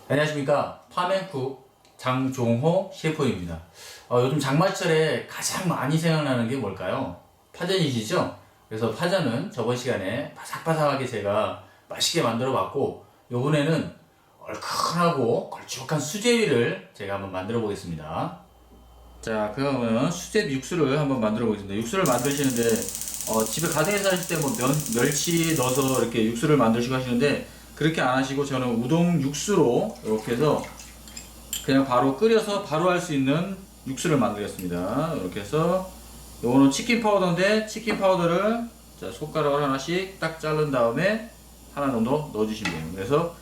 안녕하십니까. 파멘쿡 장종호 셰프입니다. 요즘 장마철에 가장 많이 생각나는 게 뭘까요? 파전이시죠? 그래서 파전은 저번 시간에 바삭바삭하게 제가 맛있게 만들어 봤고, 요번에는 얼큰하고 걸쭉한 수제비를 제가 한번 만들어 보겠습니다. 자, 그러면 수제비 육수를 한번 만들어 보겠습니다. 육수를 만드시는데 집에 가정에서 하실 때 뭐 멸치 넣어서 이렇게 육수를 만드시고 하시는데, 그렇게 안 하시고 저는 우동 육수로 이렇게 해서 그냥 바로 끓여서 바로 할 수 있는 육수를 만들겠습니다. 이렇게 해서 요거는 치킨 파우더인데, 치킨 파우더를 자 손가락으로 하나씩 딱 자른 다음에 하나 정도 넣어주시면 돼요. 그래서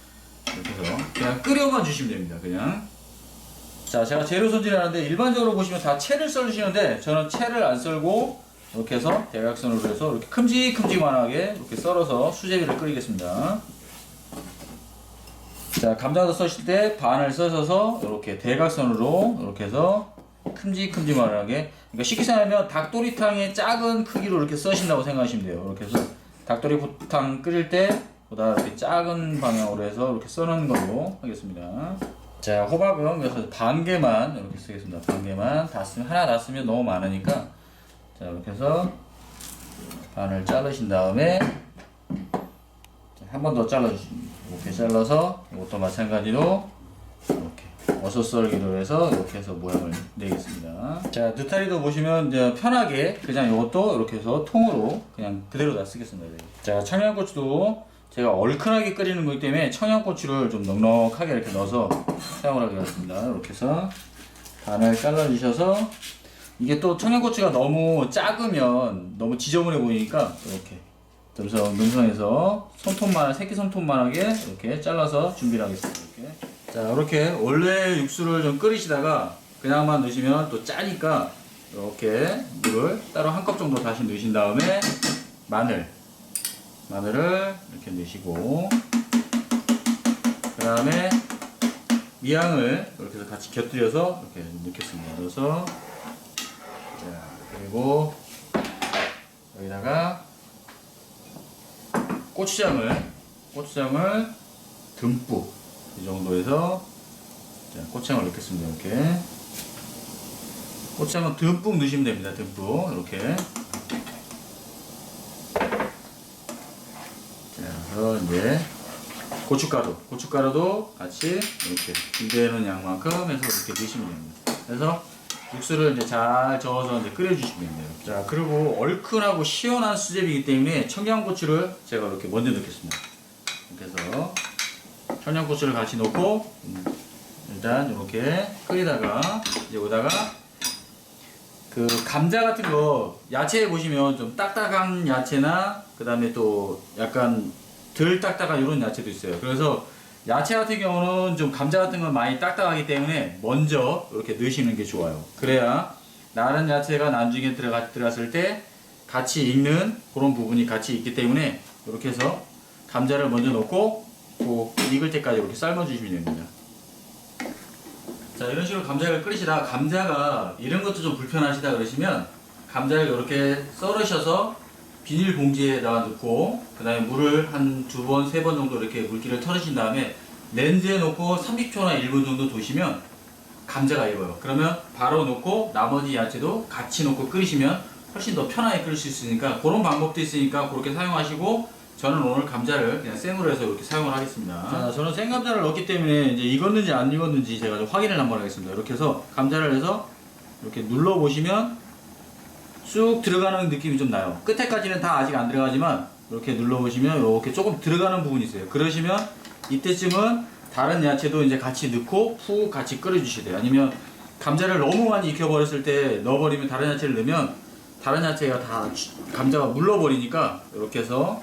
이렇게 해서 그냥 끓여만 주시면 됩니다. 그냥. 자, 제가 재료 손질을 하는데 일반적으로 보시면 다 채를 썰으시는데, 저는 채를 안 썰고 이렇게 해서 대각선으로 해서 이렇게 큼직큼직만하게 이렇게 썰어서 수제비를 끓이겠습니다. 자, 감자도 써실 때 반을 써서 이렇게 대각선으로 이렇게 해서 큼직큼직만하게, 그러니까 쉽게 생각하면 닭도리탕의 작은 크기로 이렇게 써신다고 생각하시면 돼요. 이렇게 해서 닭도리탕 끓일 때 보다 이렇게 작은 방향으로 해서 이렇게 써는 걸로 하겠습니다. 자, 호박은 그래서 반 개만 이렇게 쓰겠습니다. 반 개만 다 쓰면, 하나 다 쓰면 너무 많으니까, 자, 이렇게 해서 반을 자르신 다음에 한 번 더 잘라주십니다. 이렇게 잘라서 이것도 마찬가지로 이렇게 어슷썰기로 해서 이렇게 해서 모양을 내겠습니다. 자, 느타리도 보시면 이제 편하게 그냥 이것도 이렇게 해서 통으로 그냥 그대로 다 쓰겠습니다. 자, 청양고추도 제가 얼큰하게 끓이는 거기 때문에 청양고추를 좀 넉넉하게 이렇게 넣어서 사용을 하겠습니다. 이렇게 해서 반을 잘라주셔서, 이게 또 청양고추가 너무 작으면 너무 지저분해 보이니까 이렇게 능성해서 손톱만, 새끼 손톱만하게 이렇게 잘라서 준비를 하겠습니다. 이렇게. 자, 이렇게 원래 육수를 좀 끓이시다가 그냥만 넣으시면 또 짜니까 이렇게 물을 따로 한 컵 정도 다시 넣으신 다음에 마늘을 이렇게 넣으시고, 그 다음에 미양을 이렇게 해서 같이 곁들여서 이렇게 넣겠습니다. 넣어서, 자, 그리고 여기다가 고추장을 듬뿍 이 정도에서, 자, 고추장을 넣겠습니다. 이렇게 고추장은 듬뿍 넣으시면 됩니다. 듬뿍 이렇게. 자, 그래서 이제 고춧가루도 같이 이렇게 준비해놓은 양만큼 해서 이렇게 넣으시면 됩니다. 그래서 육수를 이제 잘 저어서 이제 끓여주시면 됩니다. 자, 그리고 얼큰하고 시원한 수제비이기 때문에 청양고추를 제가 이렇게 먼저 넣겠습니다. 이렇게 해서 청양고추를 같이 넣고, 일단 이렇게 끓이다가 이제 여기다가 그 감자 같은 거, 야채 보시면 좀 딱딱한 야채나 그 다음에 또 약간 덜 딱딱한 이런 야채도 있어요. 그래서 야채 같은 경우는 좀 감자 같은 건 많이 딱딱하기 때문에 먼저 이렇게 넣으시는 게 좋아요. 그래야 다른 야채가 나중에 들어갔을 때 같이 익는 그런 부분이 같이 있기 때문에, 이렇게 해서 감자를 먼저 넣고 또 익을 때까지 이렇게 삶아주시면 됩니다. 자, 이런 식으로 감자를 끓이시다가 감자가 이런 것도 좀 불편하시다 그러시면, 감자를 이렇게 썰으셔서 비닐봉지에다가 넣고, 그 다음에 물을 한 2번, 3번 정도 이렇게 물기를 털으신 다음에 렌즈에 놓고 30초나 1분 정도 두시면 감자가 익어요. 그러면 바로 넣고 나머지 야채도 같이 넣고 끓이시면 훨씬 더 편하게 끓일 수 있으니까, 그런 방법도 있으니까 그렇게 사용하시고, 저는 오늘 감자를 그냥 생으로 해서 이렇게 사용을 하겠습니다. 자, 저는 생감자를 넣기 때문에 이제 익었는지 안 익었는지 제가 좀 확인을 한번 하겠습니다. 이렇게 해서 감자를 해서 이렇게 눌러보시면 쑥 들어가는 느낌이 좀 나요. 끝에까지는 다 아직 안 들어가지만 이렇게 눌러보시면 이렇게 조금 들어가는 부분이 있어요. 그러시면 이때쯤은 다른 야채도 이제 같이 넣고 푹 같이 끓여주셔야 돼요. 아니면 감자를 너무 많이 익혀버렸을 때 넣어버리면, 다른 야채를 넣으면 다른 야채가 다 감자가 물러버리니까, 이렇게 해서,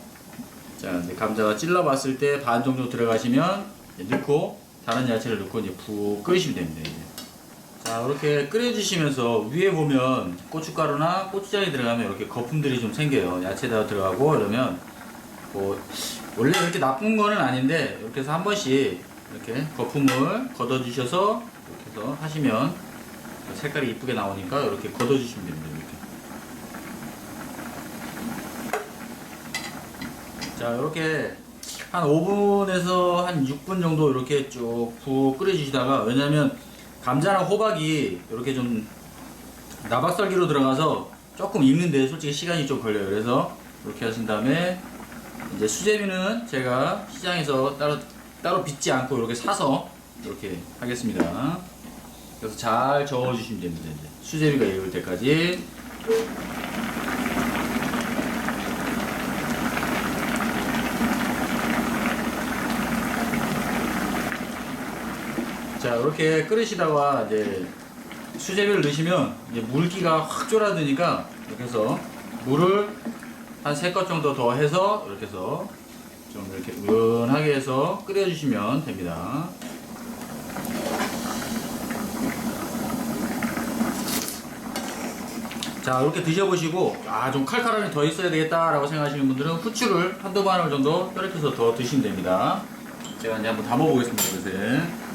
자, 이제 감자가 찔러봤을 때 반 정도 들어가시면 넣고 다른 야채를 넣고 이제 푹 끓이시면 됩니다. 이제. 자, 이렇게 끓여주시면서 위에 보면 고춧가루나 고추장이 들어가면 이렇게 거품들이 좀 생겨요. 야채에다 들어가고 이러면 뭐 원래 이렇게 나쁜 거는 아닌데, 이렇게 해서 한 번씩 이렇게 거품을 걷어주셔서 이렇게 해서 하시면 색깔이 이쁘게 나오니까 이렇게 걷어주시면 됩니다. 이렇게. 자, 이렇게 한 5분에서 한 6분 정도 이렇게 쭉 푹 끓여주시다가, 왜냐면 감자랑 호박이 이렇게 좀 나박썰기로 들어가서 조금 익는데 솔직히 시간이 좀 걸려요. 그래서 이렇게 하신 다음에 이제 수제비는 제가 시장에서 따로 빚지 않고 이렇게 사서 이렇게 하겠습니다. 그래서 잘 저어주시면 됩니다. 이제 수제비가 익을 때까지. 자, 이렇게 끓이시다가 이제 수제비를 넣으시면 이제 물기가 확 졸아드니까 이렇게 해서 물을 한 3컵 정도 더 해서 이렇게 해서 좀 이렇게 은은하게 해서 끓여주시면 됩니다. 자, 이렇게 드셔보시고 좀 칼칼함이 더 있어야 되겠다라고 생각하시는 분들은 후추를 한두 바늘 정도 떨어뜨려서 더 드시면 됩니다. 제가 이제 한번 담아보겠습니다. 이것을.